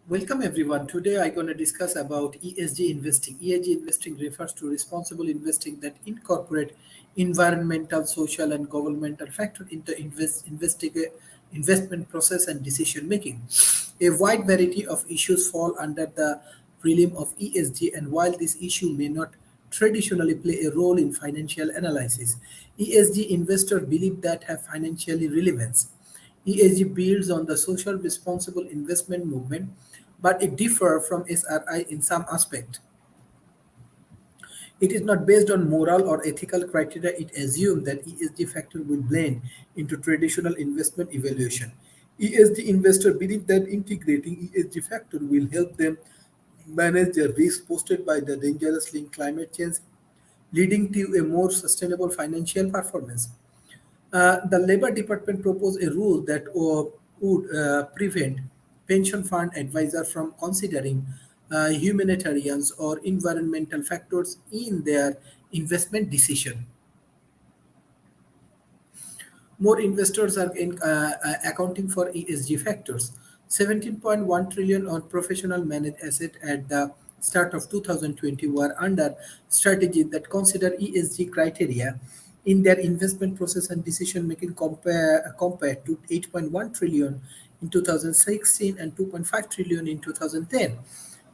Welcome everyone. Today I'm going to discuss about ESG investing. ESG investing refers to responsible investing that incorporate environmental, social, and governmental factors into investment process and decision making. A wide variety of issues fall under the realm of ESG, and while this issue may not traditionally play a role in financial analysis, ESG investors believe that have financial relevance. ESG builds on the social responsible investment movement, but it differs from SRI in some aspect. It is not based on moral or ethical criteria. It assumes that ESG factor will blend into traditional investment evaluation. ESG investors believe that integrating ESG factor will help them manage the risk posted by the dangerous link climate change, leading to a more sustainable financial performance. The Labor Department proposed a rule that would prevent pension fund advisors from considering humanitarian or environmental factors in their investment decision. More investors are accounting for ESG factors. 17.1 trillion on professional managed asset at the start of 2020 were under strategy that consider ESG criteria in their investment process and decision making compared to 8.1 trillion in 2016 and 2.5 trillion in 2010.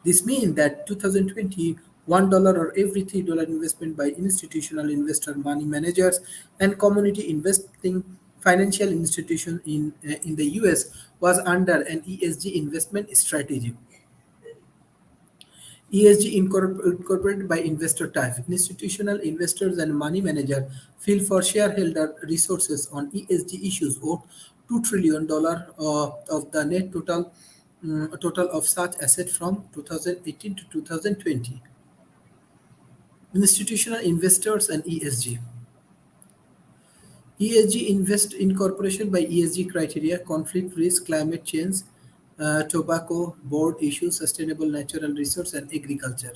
This means that 2020, $1 or every $3 investment by institutional investor money managers and community investing financial institutions in the US was under an ESG investment strategy. ESG incorporated by investor type. Institutional investors and money manager feel for shareholder resources on ESG issues worth $2 trillion of the net total of such asset from 2018 to 2020. Institutional investors and ESG. ESG invest incorporation by ESG criteria, conflict risk, climate change, tobacco, board issues, sustainable natural resource, and agriculture.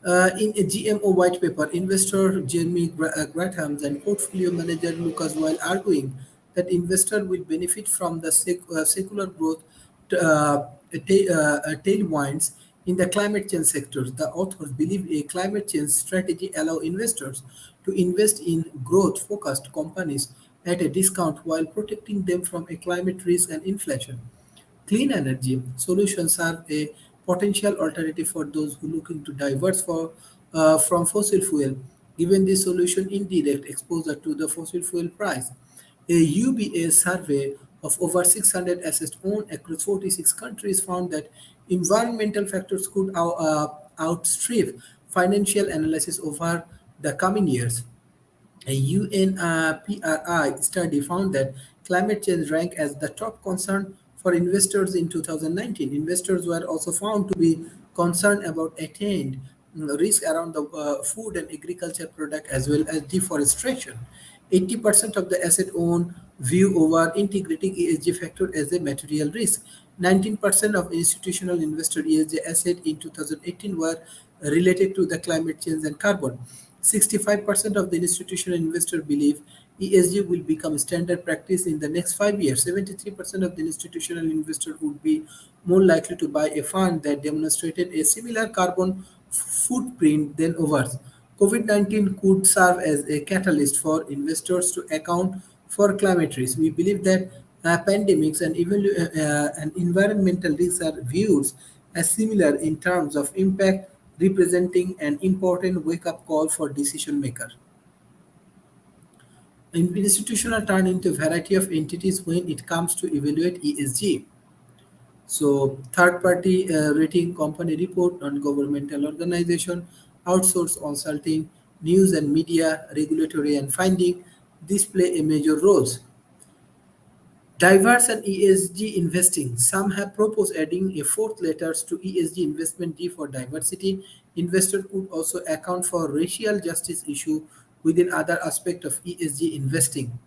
In a GMO white paper, investor Jeremy Graham and portfolio manager Lucas Weil arguing that investor will benefit from the secular growth tailwinds in the climate change sectors. The authors believe a climate change strategy allow investors to invest in growth-focused companies at a discount while protecting them from a climate risk and inflation. Clean energy solutions are a potential alternative for those who looking to divert from fossil fuel, given the solution indirect exposure to the fossil fuel price. A UBA survey of over 600 assets owned across 46 countries found that environmental factors could outstrip financial analysis over the coming years. A UNPRI study found that climate change ranked as the top concern for investors in 2019. Investors were also found to be concerned about attained risk around the food and agriculture product as well as deforestation. 80% of the asset owned view over integrating ESG factor as a material risk. 19% of institutional investor ESG asset in 2018 were related to the climate change and carbon. 65% of the institutional investor believe ESG will become standard practice in the next 5 years. 73% of the institutional investor would be more likely to buy a fund that demonstrated a similar carbon footprint than others. COVID-19 could serve as a catalyst for investors to account for climate risk. We believe that pandemics and environmental risks are viewed as similar in terms of impact, representing an important wake-up call for decision makers. Institutional turn into a variety of entities when it comes to evaluate ESG. So, third-party rating company report on governmental organization, outsource consulting, news and media, regulatory and finding, these play a major roles. Diverse and ESG investing. Some have proposed adding a fourth letter to ESG investment D for diversity. Investors could also account for racial justice issue within other aspects of ESG investing.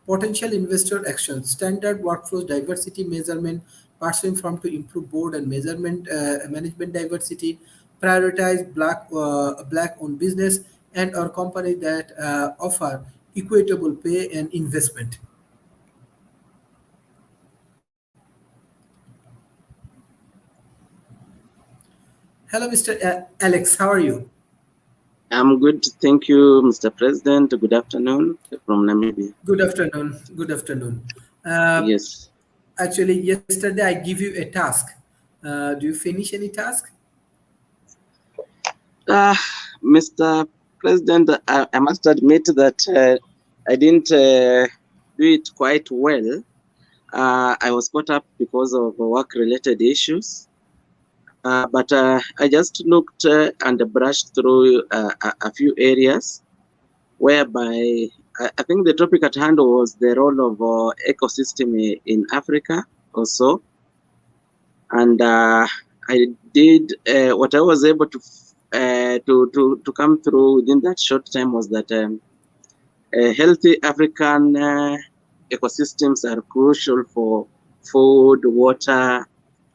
Potential investor actions, standard workflows, diversity measurement, pursuing from to improve board and measurement management diversity, prioritize black owned business and or company that offer equitable pay and investment. Hello, Mr. Alex. How are you? I'm good. Thank you, Mr. President. Good afternoon from Namibia. Good afternoon. Good afternoon. Uh, Yes. Actually, yesterday I give you a task. Do you finish any task? Uh, Mr. President, I must admit that I didn't do it quite well. I was caught up because of work-related issues. But I just looked and brushed through a few areas whereby I think the topic at hand was the role of ecosystem in Africa also. And I did what I was able to come through within that short time was that healthy African ecosystems are crucial for food, water,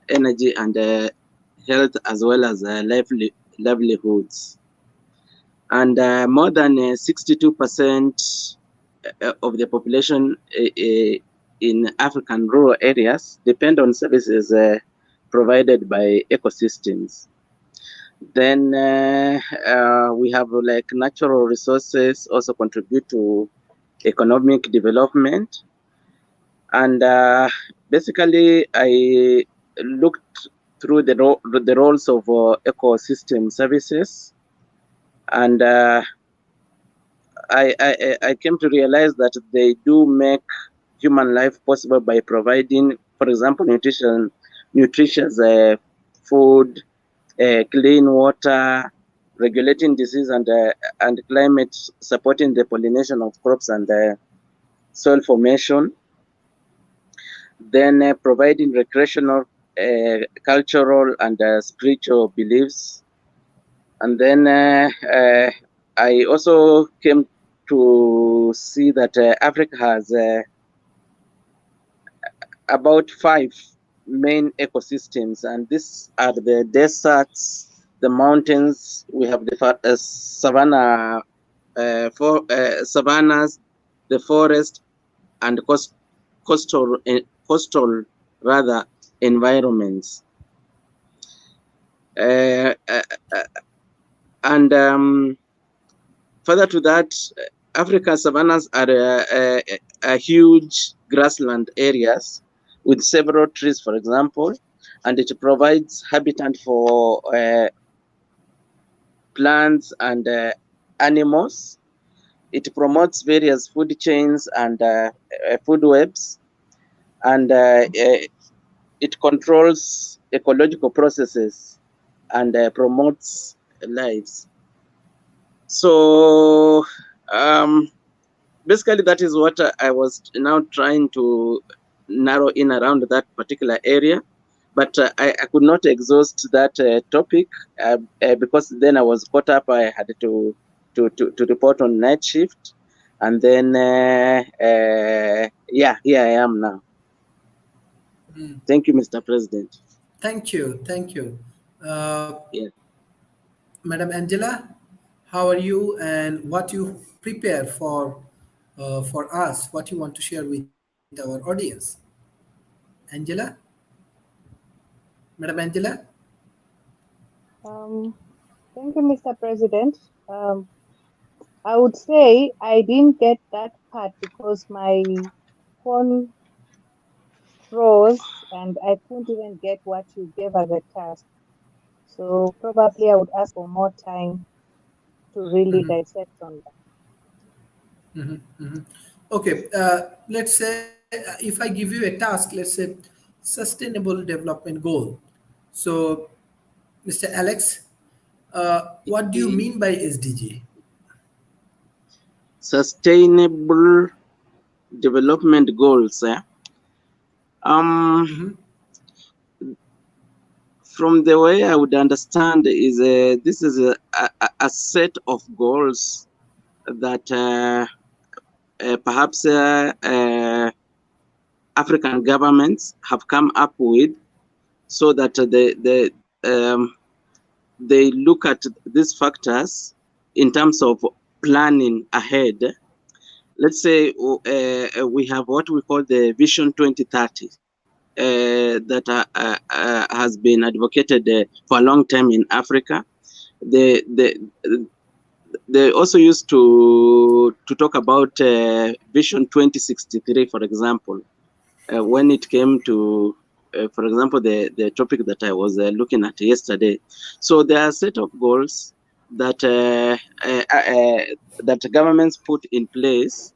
energy, and health as well as livelihoods. And more than 62% of the population in African rural areas depend on services provided by ecosystems. Then we have like natural resources also contribute to economic development. And basically, I looked through the roles of ecosystem services, and I came to realize that they do make human life possible by providing, for example, nutritious food, clean water, regulating disease and climate, supporting the pollination of crops and soil formation, then providing recreational, cultural, and spiritual beliefs. And then I also came to see that Africa has about 5 main ecosystems, and these are the deserts, the mountains. We have the savannas, the forest, and coastal rather environments. Uh, uh, and Further to that, Africa's savannas are huge grassland areas with several trees, for example, and it provides habitat for plants and animals. It promotes various food chains and food webs, and it controls ecological processes and promotes lives. So basically, that is what I was now trying to narrow in around that particular area. But I could not exhaust that topic because then I was caught up. I had to report on night shift. And then, yeah, here I am now. Thank you, Mr. President. Thank you. Thank you. Uh, Yeah. Madam Angela, how are you and what you prepare for us, what you want to share with our audience? Angela? Madam Angela? Um, Thank you, Mr. President. I would say I didn't get that part because my phone froze and I couldn't even get what you gave as a task. So probably I would ask for more time to really dissect on that. Okay, let's say if I give you a task, let's say sustainable development goal. So, Mr. Alex, what do you Okay. mean by SDG? Sustainable development goals. Um, from the way I would understand is this is a set of goals that perhaps African governments have come up with so that they look at these factors in terms of planning ahead. Let's say we have what we call the Vision 2030. that has been advocated for a long time in Africa. They also used to talk about Vision 2063, for example, when it came to, for example, the topic that I was looking at yesterday. So there are a set of goals that that governments put in place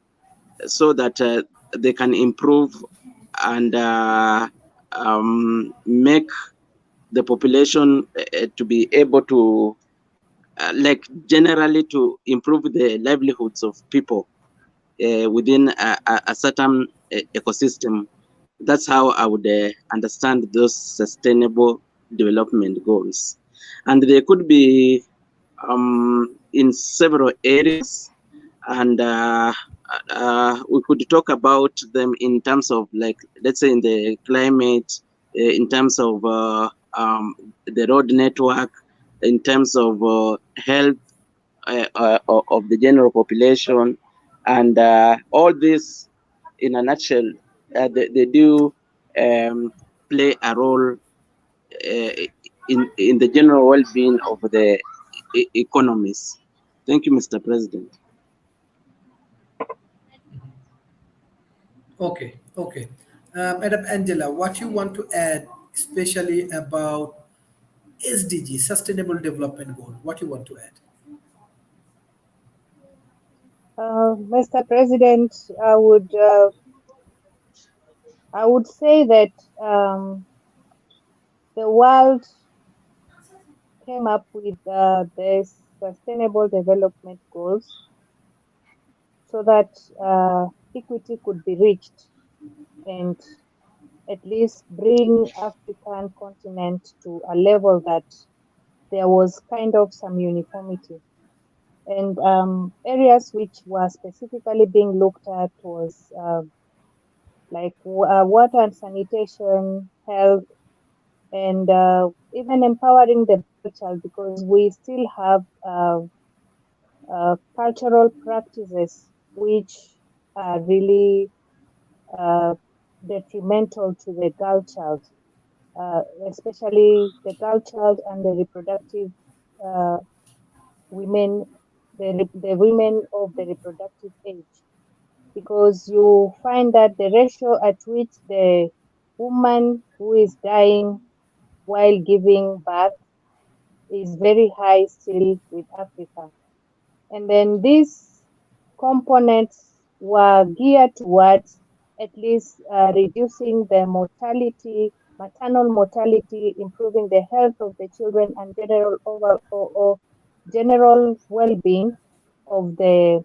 so that they can improve and make the population to be able to, like generally, to improve the livelihoods of people within a certain ecosystem. That's how I would understand those sustainable development goals. And they could be in several areas, and we could talk about them in terms of, like, let's say in the climate, in terms of the road network, in terms of health of the general population, and all this, in a nutshell, they do play a role in the general well-being of the economies. Thank you, Mr. President. Okay, okay. Madam Angela, what you want to add, especially about SDG, Sustainable Development Goal? What you want to add? Mr. President, I would say that the world came up with the Sustainable Development Goals so that equity could be reached and at least bring African continent to a level that there was kind of some uniformity. And areas which were specifically being looked at was like water and sanitation, health, and even empowering the girl child, because we still have cultural practices which are really uh, detrimental to the girl child, especially the girl child and the reproductive uh, women, the women of the reproductive age, because you find that the ratio at which the woman who is dying while giving birth is very high still with Africa. And then these components were geared towards at least reducing the mortality, maternal mortality, improving the health of the children, and general or general well-being of the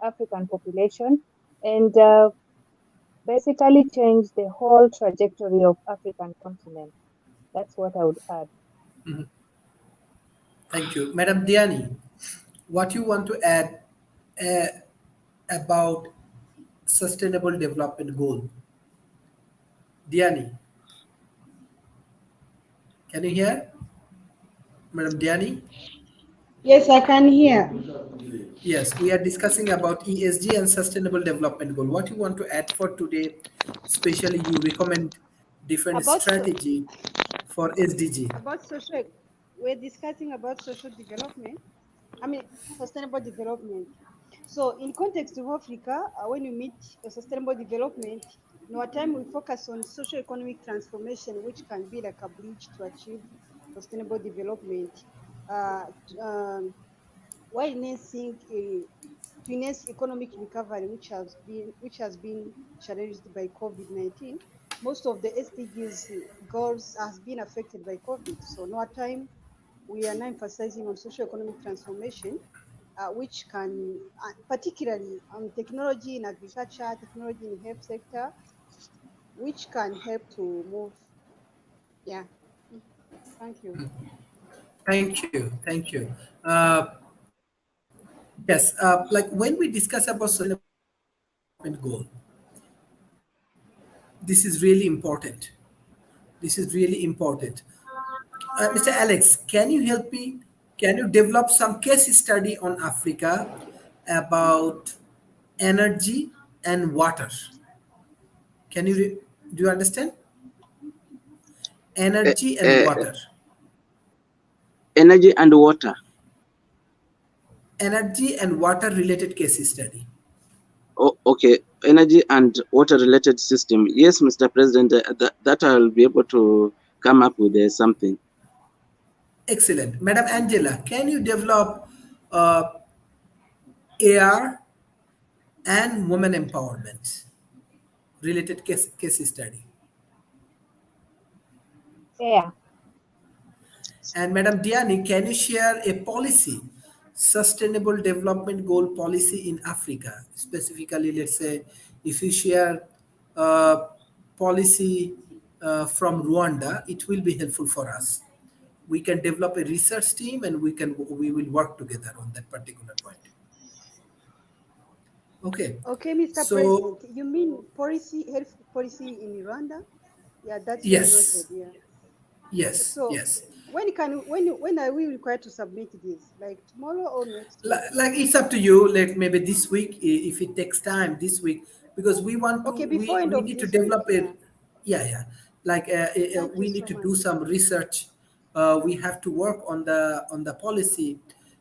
African population, and basically change the whole trajectory of African continent. That's what I would add. Thank you. Madam Diani, what you want to add uh, about Sustainable Development Goal? Diani, can you hear? Madam Diani? Yes, I can hear. Yes, we are discussing about ESG and Sustainable Development Goal. What you want to add for today? Especially, you recommend different About so, strategy for SDG. about social, we're discussing about social development. I mean, sustainable development. So, in context of Africa, when you meet a sustainable development, in our time we focus on socio-economic transformation, which can be like a bridge to achieve sustainable development. Uh, while enhancing to enhance economic recovery, which has been challenged by COVID-19. Most of the SDGs goals has been affected by COVID. So now at time we are now emphasizing on socio-economic transformation, which can, particularly on technology in agriculture, technology in health sector, which can help to move. Yeah. Thank you. Thank you. Thank you. Yes, like when we discuss about Sustainable Development Goal, this is really important. This is really important. Mr. Alex, can you help me? Can you develop some case study on Africa about energy and water? Can you Do you understand? Uh, Energy and uh, water. Energy and water. Energy and water related case study. Oh, okay. Energy and water related system. Yes, Mr. President, that I'll be able to come up with something. Excellent. Madam Angela, can you develop uh, AR and women empowerment related case study? Air. And Madam Diani, can you share a policy, sustainable development goal policy in Africa? Specifically, let's say if you share policy from Rwanda, it will be helpful for us. We can develop a research team and we will work together on that particular point. Okay. Okay, Mr. So President, you mean policy, health policy in Rwanda? Yeah, that's well noted. yes, Yeah. yes, So yes. when are we required to submit this? Like tomorrow or next week? Like it's up to you, like maybe this week, if it takes time this week, because we want to Okay, before end we of need to this week. develop a, Yeah. yeah, yeah, like Thank you we need so to much. do some research. We have to work on the policy.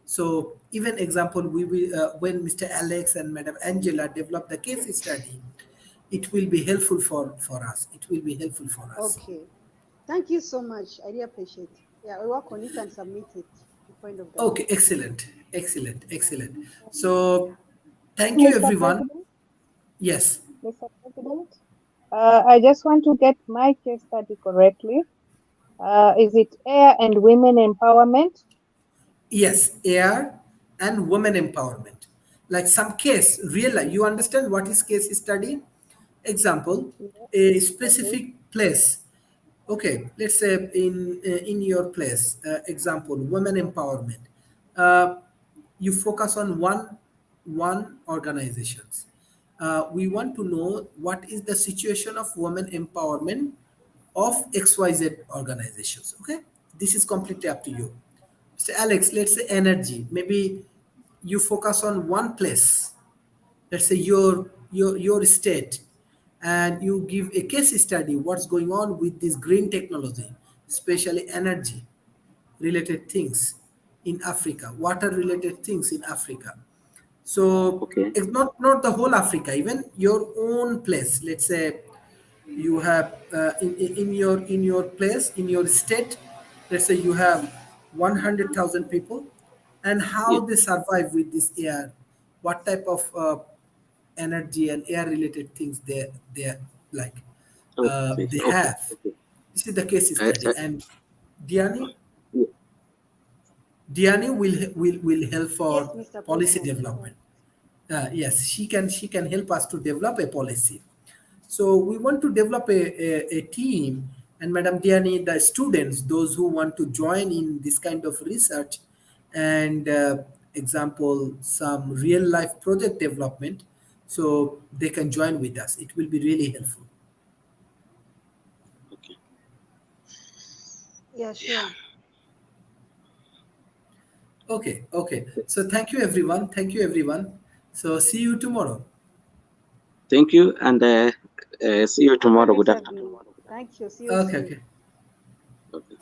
So even example, we will when Mr. Alex and Madam Angela develop the case study, it will be helpful for us, it will be helpful for us. Okay. Thank you so much. I really appreciate. Yeah, I'll work on it and submit it before end of the week. Okay, excellent, excellent, Yeah. excellent. So thank you Mr. everyone. President, Yes. Mr. President, I just want to get my case study correctly. Is it air and women empowerment? Yes, air and women empowerment. Like some case, real life. You understand what is case study? Example, Yeah. a Okay. specific place. Okay, let's say in your place. Example, women empowerment. Uh, you focus on one organizations. We want to know what is the situation of women empowerment of XYZ organizations. Okay, this is completely up to you. Mr. Alex, let's say energy. Maybe you focus on one place, let's say your state, and you give a case study what's going on with this green technology, especially energy related things in Africa, water related things in Africa. So Okay. it's not the whole Africa, even your own place. Let's say you have in your place, in your state, let's say you have 100,000 people, and how Yeah. they survive with this air, what type of energy and air related things they like Okay. they Okay. have. This is the case I, study. I, And Diani, yeah. will help Yes, for Mr. policy President. Yeah. development. Yes, she can help us to develop a policy. So we want to develop a team, and Madam Diani, the students, those who want to join in this kind of research and example some real life project development, so they can join with us. It will be really helpful. Okay. Yeah, sure. Okay, okay. So thank you everyone. Thank you everyone. So see you tomorrow. Thank you, and see you Have a tomorrow. great Good afternoon. evening. Thank you. See you Okay, soon. okay. Okay.